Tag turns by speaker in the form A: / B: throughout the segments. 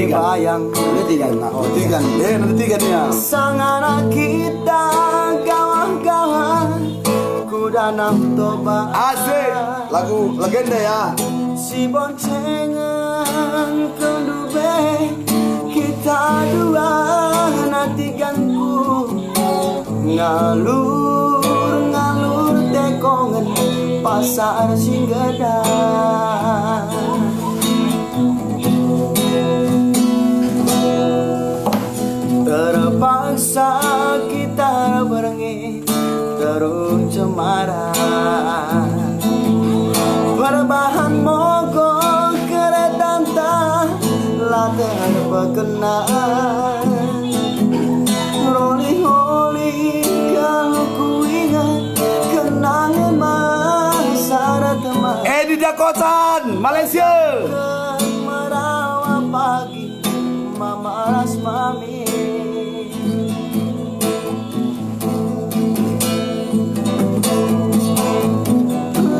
A: terbayang.
B: Ada tiga, tiga. Nanti tiga nih ya.
A: Sang anak kita kawan-kawan kuda nam toba.
B: Asik, lagu legenda ya.
A: Si boncengan kendube kita dua nanti ganggu ngalur tekongan pasar Singgada. Terpaksa kita berengi terus cemara berbahan mogok kereta lah terkenal roli-holi kalau ku ingat kenangan masa teman
B: Edi Dakotan, Malaysia.
A: Merawat pagi mamaras mami.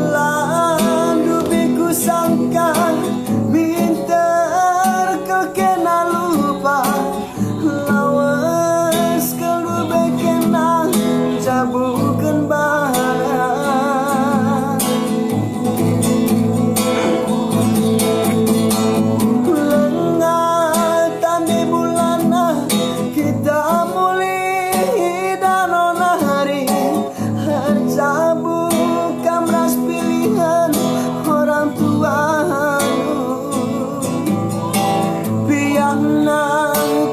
A: Lalu biku sangka minta kekena lupa lawas kalau bekena cabukan barang lengatan di bulan kita mulai dan hari harcabu kamras pilihan orang tua biang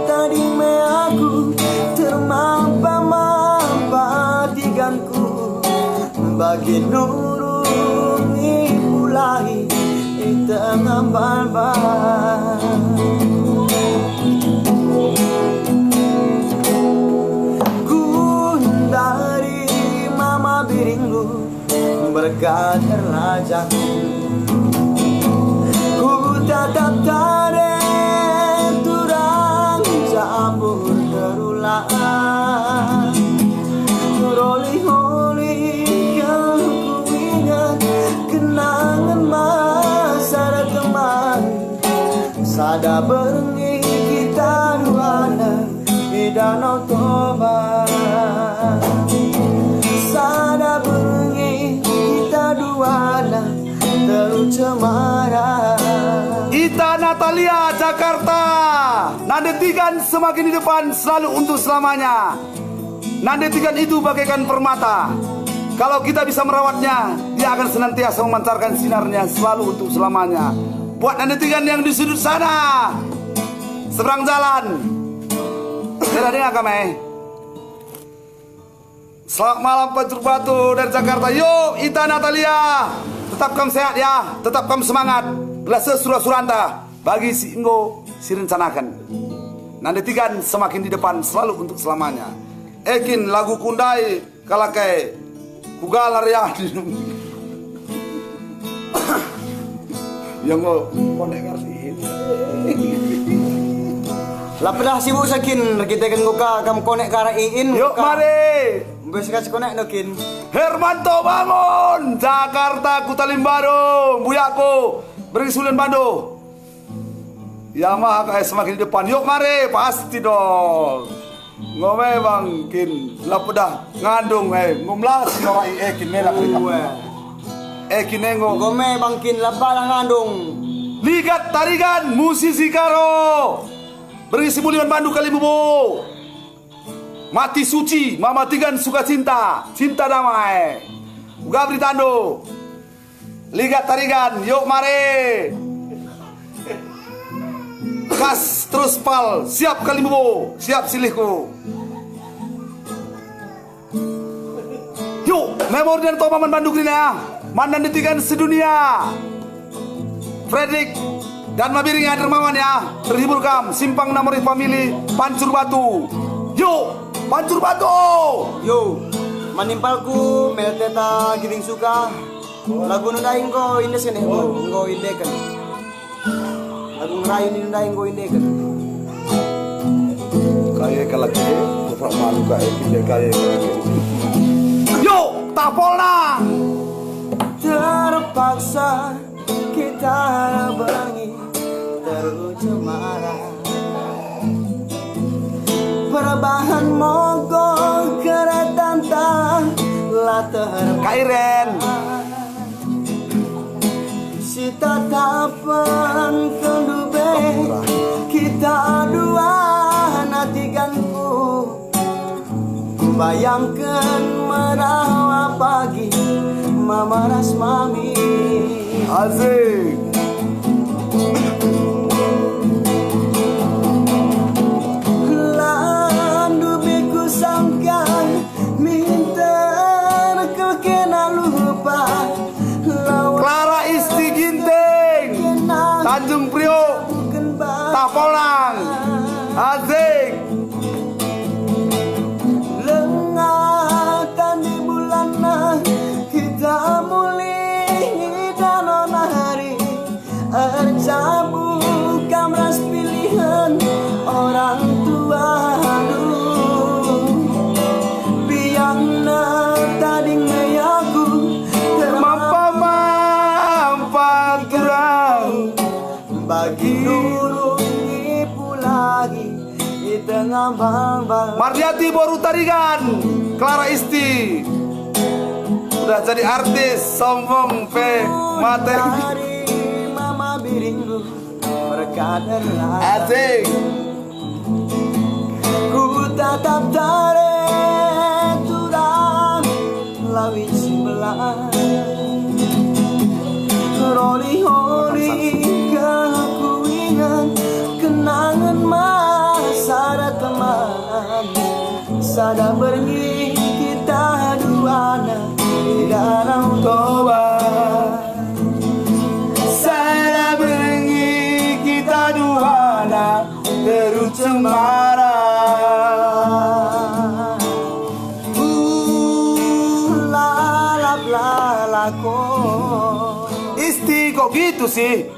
A: tadi me aku termampa tiganku bagi nurungi mulai di tengah balbal dari mama biringlu berkat terlajak ku tatap tare turang campur terulang roli-holi yang ku ingat kenangan masa teman sada berengi kita duana di Danau Toba sada berengi kita duana terus cemara.
B: Ita Natalia, Jakarta. Nandetikan semakin di depan selalu untuk selamanya. Nandetikan itu bagaikan permata. Kalau kita bisa merawatnya, dia akan senantiasa memancarkan sinarnya selalu untuk selamanya. Buat nandetikan yang di sudut sana, seberang jalan. Tidak dengar kami. Selamat malam Pancur Batu dari Jakarta. Yuk Ita Natalia, tetap kamu sehat ya, tetap kamu semangat. Belasa surah-suranta bagi si Ingo si rencanakan. Nandetikan semakin di depan selalu untuk selamanya. Ekin lagu kundai kalakai kugalar ya. Yang mau konek ngerti.
A: Lapedah sibuk sakin kita kan buka kamu konek karaiin.
B: Yuk mari.
A: Bisa kasih konek nokin.
B: Hermanto bangun, Jakarta Kutalimbaro, Buyako, Berisulian Bando. Yamaha kayak semakin di depan. Yuk mari, pasti dong. Ngome bangkin, lapedah ngandung ngumlah si orang ekin melak ekin nengo.
A: Ngome bangkin lapadah ngandung.
B: Ligat tarigan musisi karo. Berisi bulian Bandu Kalibubo. Mati suci, mama tigan suka cinta, cinta damai. Gabri Tando, Ligat tarigan, yuk mari. Kas terus pal, siap Kalibubo, siap silihku. Yuk, memori dan tomaman Bandung ini ya. Mandan ditikan sedunia. Fredrik dan Mabiring Dermawan ya. Terhibur kam, simpang namori family Pancur Batu. Yuk. Pancur Batu.
A: Yo, manimpalku melteta giring suka. Lagu nundaing ko inde sene go inde kan. Lagu ngerayu nundaing go inde kan.
B: Kaya kalaki, kufra malu kaya. Yo, tapolna.
A: Terpaksa kita berangi terus cemara. Rebahan mogok kereta lah
B: Kairen
A: si tatapan kedube kita dua natikanku bayangkan merawat pagi mama ras mami
B: asik.
A: Landu biku sangka minta kekena lupa
B: Clara Isti Ginting Tanjung Priok Tapolang asik.
A: Lengatan di bulan kita mulai danon hari Erjabu kamras pilihan orang tua biangna tadi meyaku
B: Mampa kurang
A: bagi nurung ipu lagi di tengah bang.
B: Mardiati Boru Tarigan Clara Isti udah jadi artis sombong pe materi
A: mama biringku berkadar
B: asik.
A: ku tatap tarik turang lawi sebelah Roli-holi aku ingat kenangan masa teman sada pergi kita dua di danau Toba
B: Sada berengi kita dua Terus cemara
A: lalap lalako
B: Isti kok gitu sih?